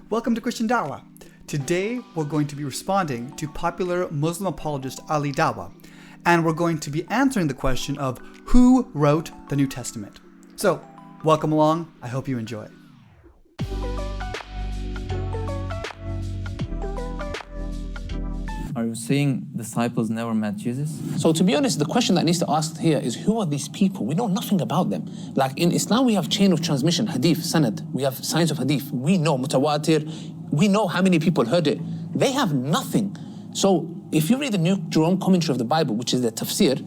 Welcome to Christian Dawah. Today we're going to be responding to popular Muslim apologist Ali Dawah, and we're going to be answering the question of who wrote the New Testament. So, welcome along. I hope you enjoy. Are you saying disciples never met Jesus? So to be honest, the question that needs to ask here is, who are these people? We know nothing about them. Like in Islam, we have chain of transmission, hadith, sanad. We have science of hadith. We know mutawatir. We know how many people heard it. They have nothing. So if you read the New Jerome commentary of the Bible, which is the tafsir,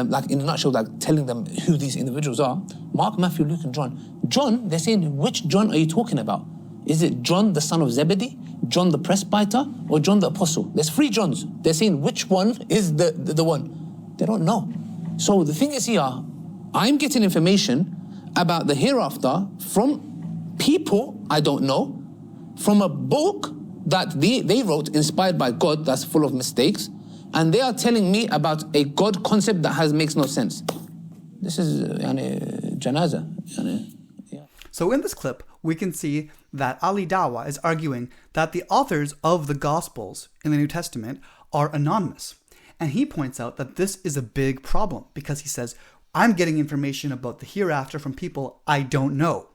like in a nutshell, like telling them who these individuals are, Mark, Matthew, Luke, and John. John, they're saying, which John are you talking about? Is it John, the son of Zebedee, John the presbyter, or John the apostle? There's 3 Johns. They're saying which one is the one. They don't know. So the thing is here, I'm getting information about the hereafter from people I don't know, from a book that they wrote inspired by God that's full of mistakes, and they are telling me about a God concept that makes no sense. This is janaza. So in this clip, we can see that Ali Dawah is arguing that the authors of the Gospels in the New Testament are anonymous. And he points out that this is a big problem because he says, I'm getting information about the hereafter from people I don't know.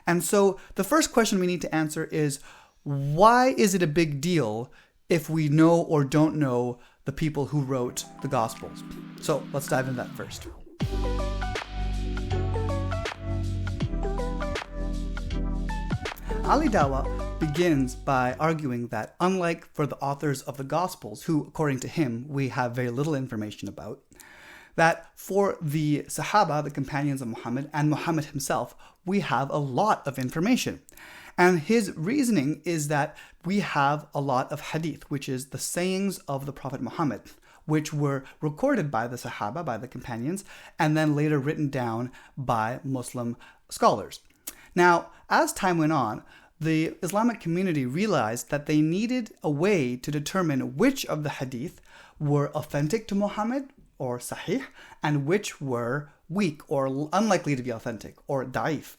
And so the first question we need to answer is, why is it a big deal if we know or don't know the people who wrote the Gospels? So let's dive into that first. Ali Dawah begins by arguing that unlike for the authors of the Gospels, who according to him we have very little information about, that for the Sahaba, the companions of Muhammad, and Muhammad himself, we have a lot of information. And his reasoning is that we have a lot of hadith, which is the sayings of the Prophet Muhammad, which were recorded by the Sahaba, by the companions, and then later written down by Muslim scholars. Now, as time went on, the Islamic community realized that they needed a way to determine which of the hadith were authentic to Muhammad, or sahih, and which were weak or unlikely to be authentic, or da'if.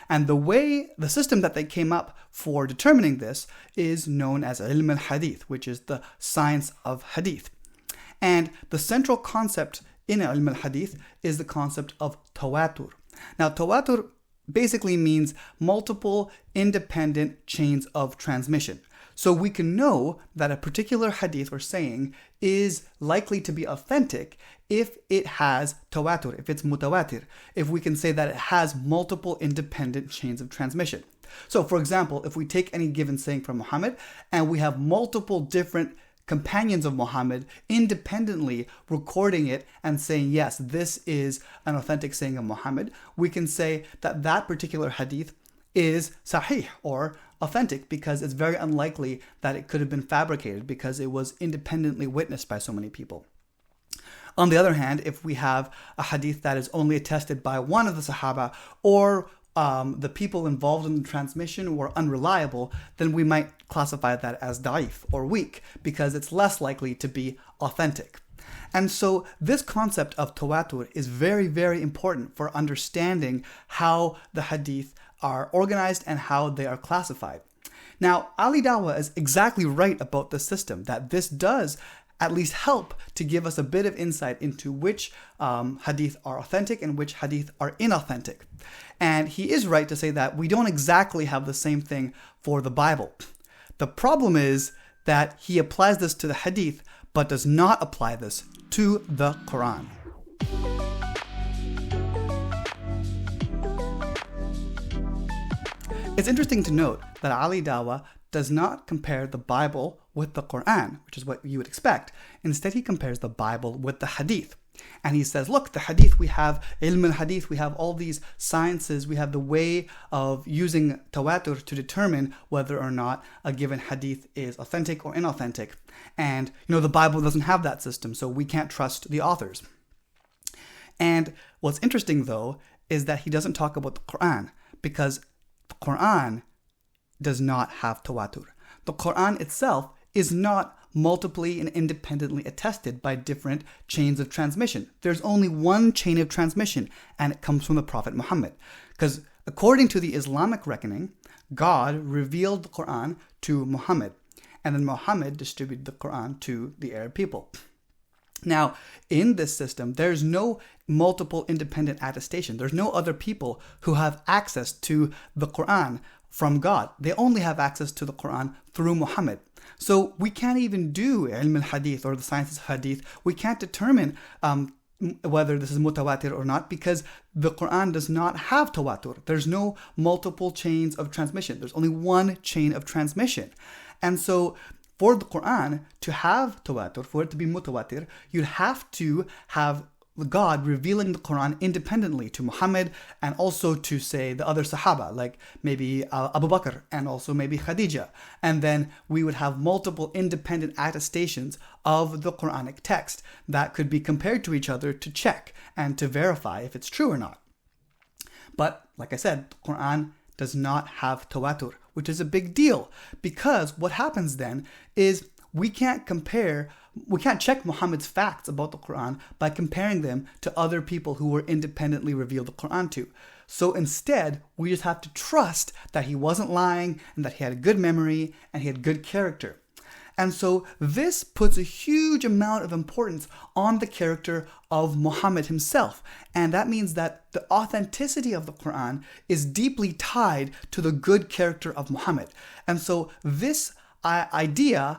And the system that they came up for determining this is known as ilm al-hadith, which is the science of hadith. And the central concept in ilm al-hadith is the concept of tawatur. Now, tawatur basically means multiple independent chains of transmission. So we can know that a particular hadith or saying is likely to be authentic if it has tawatur, if it's mutawatir, if we can say that it has multiple independent chains of transmission. So for example, if we take any given saying from Muhammad and we have multiple different companions of Muhammad independently recording it and saying, yes, this is an authentic saying of Muhammad, we can say that that particular hadith is sahih or authentic because it's very unlikely that it could have been fabricated because it was independently witnessed by so many people. On the other hand, if we have a hadith that is only attested by one of the Sahaba or the people involved in the transmission were unreliable, then we might classify that as da'if or weak because it's less likely to be authentic. And so this concept of tawatur is very, very important for understanding how the hadith are organized and how they are classified. Now, Ali Dawah is exactly right about this system, that this does at least help to give us a bit of insight into which hadith are authentic and which hadith are inauthentic. And he is right to say that we don't exactly have the same thing for the Bible. The problem is that he applies this to the hadith, but does not apply this to the Qur'an. It's interesting to note that Ali Dawah does not compare the Bible with the Qur'an, which is what you would expect. Instead, he compares the Bible with the hadith. And he says, look, the hadith, we have ilm al-hadith, we have all these sciences, we have the way of using tawatur to determine whether or not a given hadith is authentic or inauthentic. And, the Bible doesn't have that system, so we can't trust the authors. And what's interesting, though, is that he doesn't talk about the Qur'an, because the Qur'an does not have tawatur. The Qur'an itself is not multiply and independently attested by different chains of transmission. There's only one chain of transmission, and it comes from the Prophet Muhammad. Because according to the Islamic reckoning, God revealed the Qur'an to Muhammad, and then Muhammad distributed the Qur'an to the Arab people. Now, in this system, there's no multiple independent attestation. There's no other people who have access to the Qur'an from God. They only have access to the Qur'an through Muhammad. So we can't even do ilm al-hadith or the sciences of hadith. We can't determine whether this is mutawatir or not, because the Qur'an does not have tawatur. There's no multiple chains of transmission. There's only one chain of transmission. And so for the Qur'an to have tawatur, for it to be mutawatir, you'd have to have God revealing the Qur'an independently to Muhammad and also to, say, the other Sahaba, like maybe Abu Bakr and also maybe Khadija. And then we would have multiple independent attestations of the Quranic text that could be compared to each other to check and to verify if it's true or not. But like I said, the Qur'an does not have tawatur, which is a big deal, because what happens then is we can't check Muhammad's facts about the Qur'an by comparing them to other people who were independently revealed the Qur'an to. So instead, we just have to trust that he wasn't lying and that he had a good memory and he had good character. And so this puts a huge amount of importance on the character of Muhammad himself. And that means that the authenticity of the Qur'an is deeply tied to the good character of Muhammad. And so this idea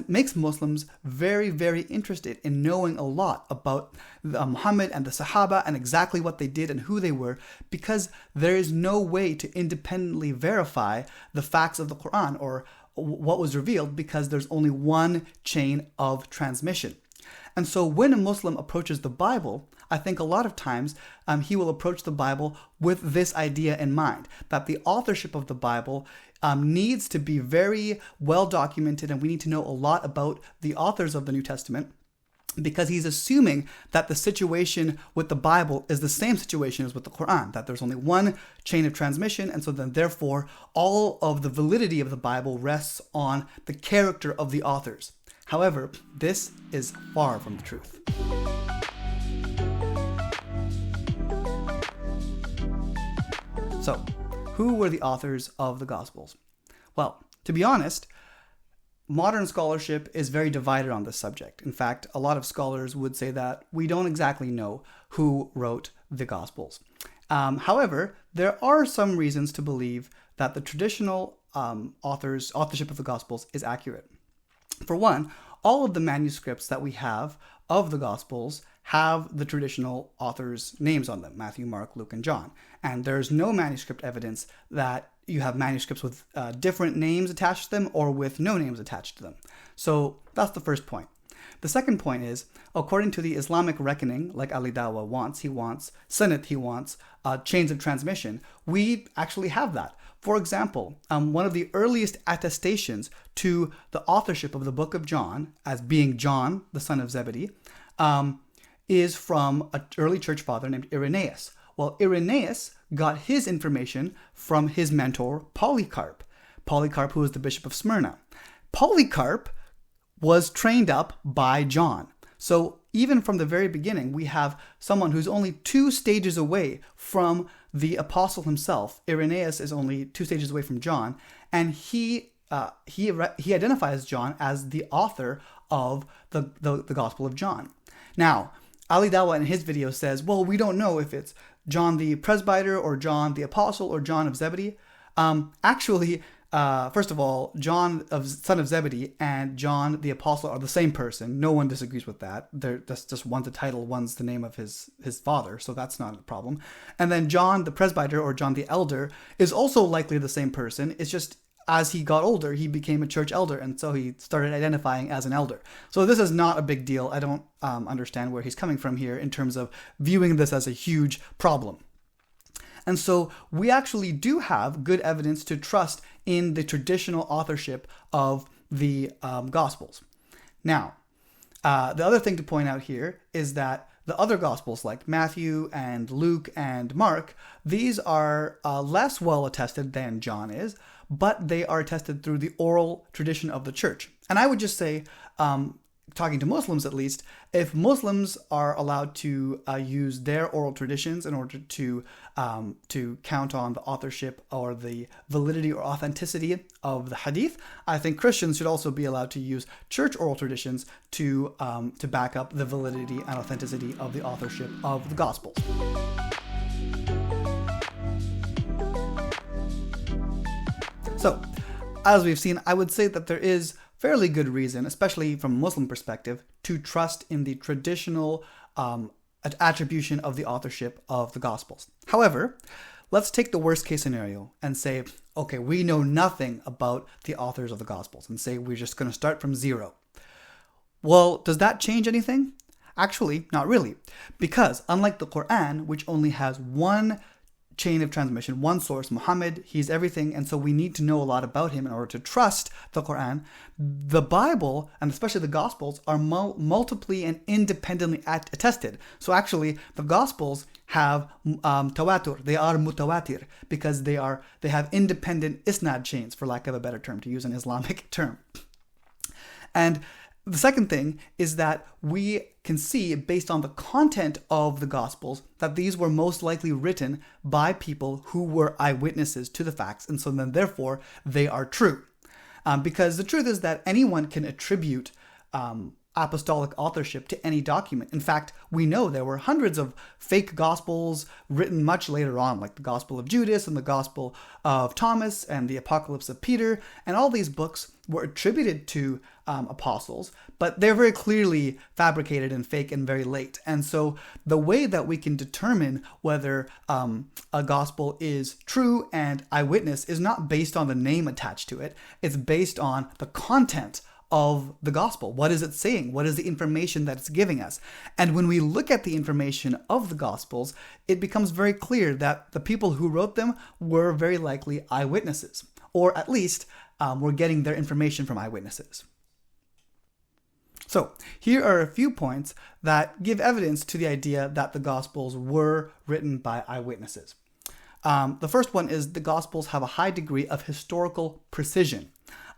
makes Muslims very, very interested in knowing a lot about Muhammad and the Sahaba and exactly what they did and who they were, because there is no way to independently verify the facts of the Qur'an or what was revealed, because there's only one chain of transmission. And so when a Muslim approaches the Bible, I think a lot of times he will approach the Bible with this idea in mind, that the authorship of the Bible needs to be very well documented, and we need to know a lot about the authors of the New Testament, because he's assuming that the situation with the Bible is the same situation as with the Qur'an, that there's only one chain of transmission, and so then therefore all of the validity of the Bible rests on the character of the authors. However, this is far from the truth. So, who were the authors of the Gospels? Well, to be honest, modern scholarship is very divided on this subject. In fact, a lot of scholars would say that we don't exactly know who wrote the Gospels. However, there are some reasons to believe that the traditional authorship of the Gospels is accurate. For one, all of the manuscripts that we have of the Gospels have the traditional authors' names on them: Matthew, Mark, Luke, and John. And there's no manuscript evidence that you have manuscripts with different names attached to them or with no names attached to them. So that's the first point. The second point is, according to the Islamic reckoning, like Ali Dawah wants, he wants sanad, he wants chains of transmission. We actually have that. For example, one of the earliest attestations to the authorship of the book of John, as being John, the son of Zebedee, is from an early church father named Irenaeus. Well, Irenaeus got his information from his mentor, Polycarp. Polycarp, who was the bishop of Smyrna. Polycarp was trained up by John. So even from the very beginning, we have someone who's only 2 stages away from the apostle himself. Irenaeus is only 2 stages away from John, and he identifies John as the author of the Gospel of John. Now, Ali Dawah in his video says, well, we don't know if it's John the presbyter or John the apostle or John of Zebedee. First of all, John, son of Zebedee, and John the apostle are the same person. No one disagrees with that. That's just one's a title, one's the name of his father, so that's not a problem. And then John the presbyter or John the elder is also likely the same person. It's just as he got older, he became a church elder, and so he started identifying as an elder. So this is not a big deal. I don't understand where he's coming from here in terms of viewing this as a huge problem. And so we actually do have good evidence to trust in the traditional authorship of the Gospels. Now, the other thing to point out here is that the other Gospels, like Matthew and Luke and Mark, these are less well attested than John is, but they are attested through the oral tradition of the church. And I would just say talking to Muslims at least, if Muslims are allowed to use their oral traditions in order to count on the authorship or the validity or authenticity of the hadith, I think Christians should also be allowed to use church oral traditions to back up the validity and authenticity of the authorship of the Gospels. So, as we've seen, I would say that there is fairly good reason, especially from a Muslim perspective, to trust in the traditional attribution of the authorship of the Gospels. However, let's take the worst case scenario and say, okay, we know nothing about the authors of the Gospels, and say we're just going to start from zero. Well, does that change anything? Actually, not really, because unlike the Qur'an, which only has one chain of transmission, one source, Muhammad, he's everything, and so we need to know a lot about him in order to trust the Quran. The Bible, and especially the Gospels, are multiply and independently attested. So actually, the Gospels have tawatur, they are mutawatir, because they have independent isnad chains, for lack of a better term, to use an Islamic term. And the second thing is that we can see, based on the content of the Gospels, that these were most likely written by people who were eyewitnesses to the facts, and so then therefore they are true. Because the truth is that anyone can attribute apostolic authorship to any document. In fact, we know there were hundreds of fake Gospels written much later on, like the Gospel of Judas and the Gospel of Thomas and the Apocalypse of Peter, and all these books were attributed to apostles, but they're very clearly fabricated and fake and very late. And so the way that we can determine whether a gospel is true and eyewitness is not based on the name attached to it. It's based on the content of the gospel. What is it saying? What is the information that it's giving us? And when we look at the information of the gospels, it becomes very clear that the people who wrote them were very likely eyewitnesses, or at least were getting their information from eyewitnesses. So here are a few points that give evidence to the idea that the Gospels were written by eyewitnesses. The first one is the Gospels have a high degree of historical precision.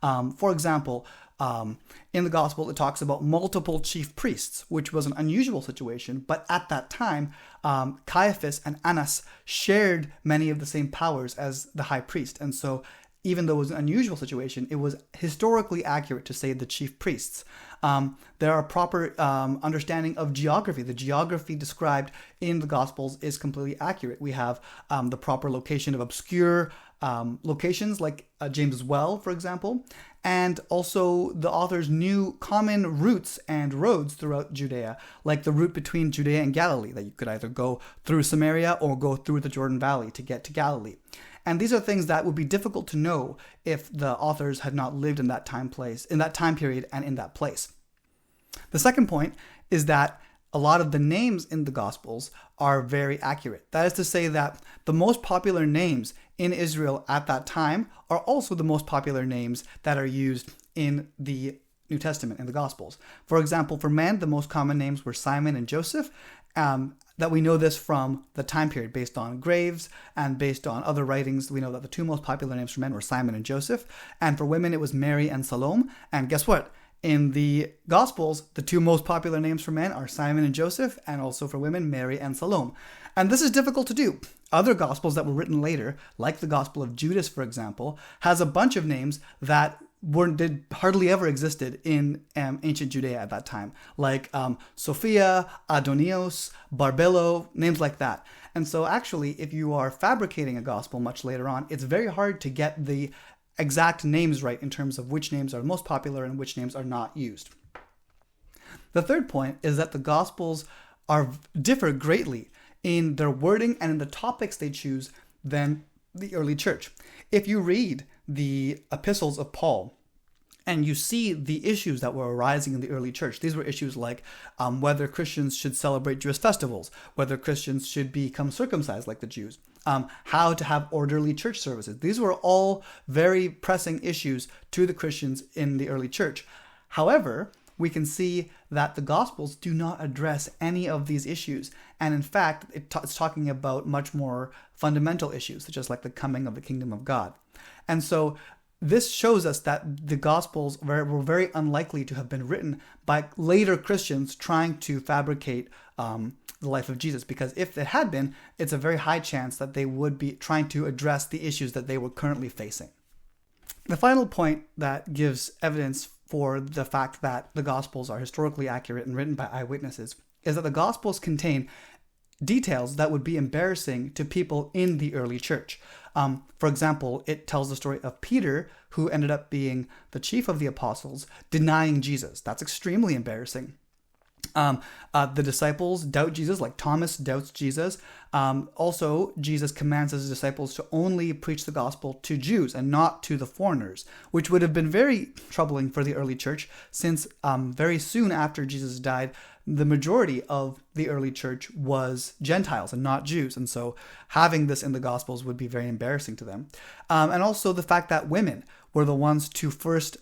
For example, in the Gospel, it talks about multiple chief priests, which was an unusual situation, but at that time, Caiaphas and Annas shared many of the same powers as the high priest, and so even though it was an unusual situation, it was historically accurate to say the chief priests. There are proper understanding of geography. The geography described in the Gospels is completely accurate. We have the proper location of obscure locations like James' Well, for example, and also the authors knew common routes and roads throughout Judea, like the route between Judea and Galilee, that you could either go through Samaria or go through the Jordan Valley to get to Galilee. And these are things that would be difficult to know if the authors had not lived in that time period and in that place. The second point is that a lot of the names in the Gospels are very accurate. That is to say that the most popular names in Israel at that time are also the most popular names that are used in the New Testament, in the Gospels. For example, for men, the most common names were Simon and Joseph. That we know this from the time period based on graves and based on other writings. We know that the two most popular names for men were Simon and Joseph. And for women, it was Mary and Salome. And guess what? In the Gospels, the two most popular names for men are Simon and Joseph, and also for women, Mary and Salome. And this is difficult to do. Other Gospels that were written later, like the Gospel of Judas, for example, has a bunch of names that hardly ever existed in ancient Judea at that time, like Sophia, Adonios, Barbelo, names like that. And so actually, if you are fabricating a gospel much later on, it's very hard to get the exact names right in terms of which names are most popular and which names are not used. The third point is that the Gospels differ greatly in their wording and in the topics they choose than the early church. If you read the epistles of Paul, and you see the issues that were arising in the early church. These were issues like whether Christians should celebrate Jewish festivals, whether Christians should become circumcised like the Jews, how to have orderly church services. These were all very pressing issues to the Christians in the early church. However, we can see that the Gospels do not address any of these issues. And in fact, it's talking about much more fundamental issues, such as like the coming of the kingdom of God. And so this shows us that the Gospels were very unlikely to have been written by later Christians trying to fabricate the life of Jesus, because if it had been, it's a very high chance that they would be trying to address the issues that they were currently facing. The final point that gives evidence for the fact that the Gospels are historically accurate and written by eyewitnesses is that the Gospels contain details that would be embarrassing to people in the early church. For example, it tells the story of Peter, who ended up being the chief of the apostles, denying Jesus. That's extremely embarrassing. The disciples doubt Jesus, like Thomas doubts Jesus. Also, Jesus commands his disciples to only preach the gospel to Jews and not to the foreigners, which would have been very troubling for the early church, since very soon after Jesus died, the majority of the early church was Gentiles and not Jews. And so having this in the Gospels would be very embarrassing to them. And also the fact that women were the ones to first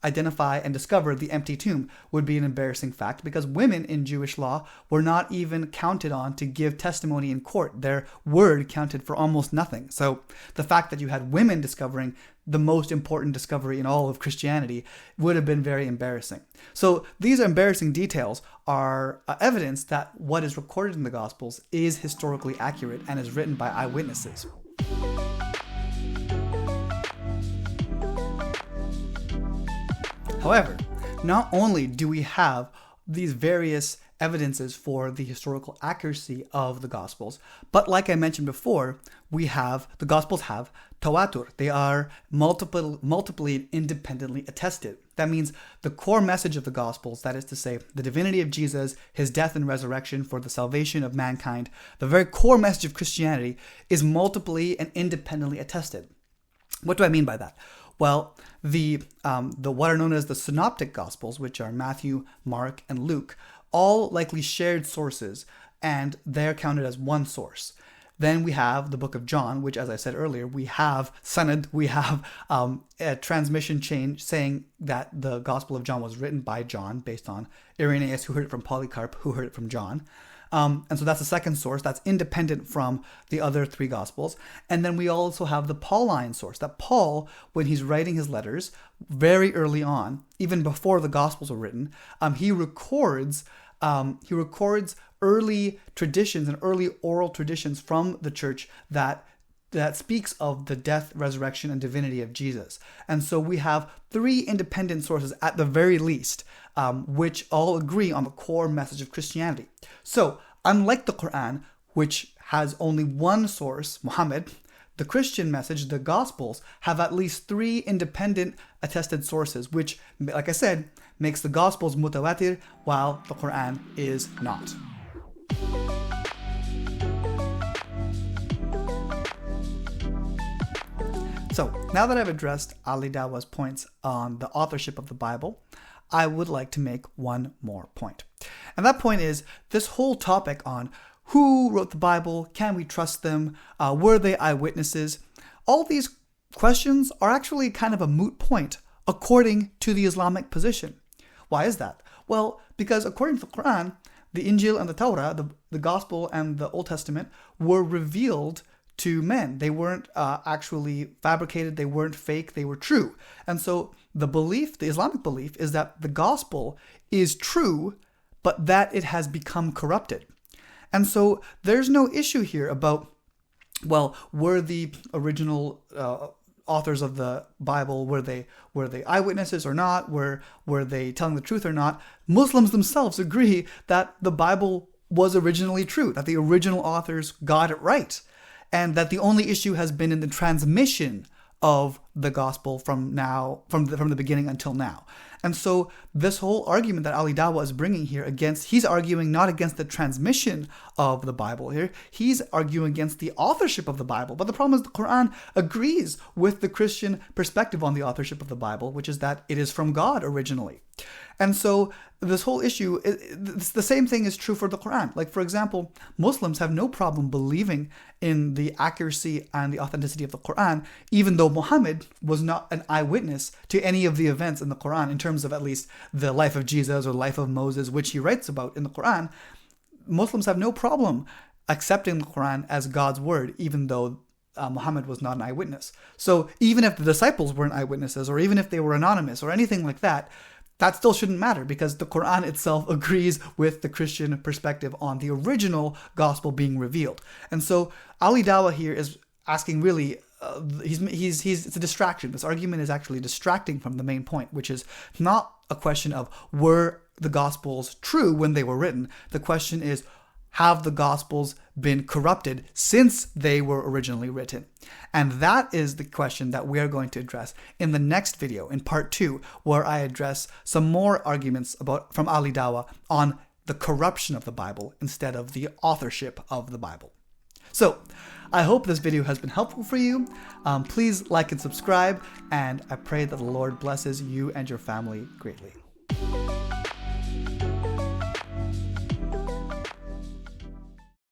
identify and discover the empty tomb would be an embarrassing fact, because women in Jewish law were not even counted on to give testimony in court. Their word counted for almost nothing. So the fact that you had women discovering the most important discovery in all of Christianity would have been very embarrassing. So these embarrassing details are evidence that what is recorded in the Gospels is historically accurate and is written by eyewitnesses. However, not only do we have these various evidences for the historical accuracy of the Gospels, but like I mentioned before, the Gospels have tawatur. They are multiply independently attested. That means the core message of the Gospels, that is to say, the divinity of Jesus, his death and resurrection for the salvation of mankind, the very core message of Christianity is multiply and independently attested. What do I mean by that? Well, the what are known as the synoptic Gospels, which are Matthew, Mark, and Luke, all likely shared sources, and they're counted as one source. Then we have the book of John, which, as I said earlier, we have sanad, we have a transmission chain saying that the Gospel of John was written by John based on Irenaeus, who heard it from Polycarp, who heard it from John. And so that's the second source that's independent from the other three Gospels. And then we also have the Pauline source, that Paul, when he's writing his letters very early on, even before the Gospels were written, he records early traditions and early oral traditions from the church that speaks of the death, resurrection, and divinity of Jesus. And so we have three independent sources at the very least, which all agree on the core message of Christianity. So, unlike the Qur'an, which has only one source, Muhammad, the Christian message, the Gospels, have at least three independent attested sources, which, like I said, makes the Gospels mutawatir, while the Qur'an is not. So, now that I've addressed Ali Dawah's points on the authorship of the Bible, I would like to make one more point. And that point is this whole topic on who wrote the Bible, can we trust them, were they eyewitnesses? All these questions are actually kind of a moot point according to the Islamic position. Why is that? Well, because according to the Quran, the Injil and the Torah, the Gospel and the Old Testament, were revealed to men. They weren't actually fabricated, they weren't fake, they were true. And so the Islamic belief is that the gospel is true, but that it has become corrupted. And so there's no issue here about, well, were the original authors of the Bible, were they eyewitnesses or not? Were they telling the truth or not? Muslims themselves agree that the Bible was originally true, that the original authors got it right, and that the only issue has been in the transmission of the gospel from the beginning until now. And so this whole argument that Ali Dawah is bringing here he's arguing not against the transmission of the Bible here, he's arguing against the authorship of the Bible. But the problem is the Quran agrees with the Christian perspective on the authorship of the Bible, which is that it is from God originally. And so this whole issue, the same thing is true for the Quran. Like, for example, Muslims have no problem believing in the accuracy and the authenticity of the Quran, even though Muhammad was not an eyewitness to any of the events in the Quran, in terms of at least the life of Jesus or the life of Moses, which he writes about in the Quran. Muslims have no problem accepting the Quran as God's word, even though Muhammad was not an eyewitness. So even if the disciples weren't eyewitnesses, or even if they were anonymous or anything like that, that still shouldn't matter, because the Qur'an itself agrees with the Christian perspective on the original gospel being revealed. And so Ali Dawah here is asking really, it's a distraction. This argument is actually distracting from the main point, which is not a question of were the gospels true when they were written. The question is, have the gospels been corrupted since they were originally written? And that is the question that we are going to address in the next video, in part 2, where I address some more arguments from Ali Dawah on the corruption of the Bible instead of the authorship of the Bible. So, I hope this video has been helpful for you. Please like and subscribe, and I pray that the Lord blesses you and your family greatly.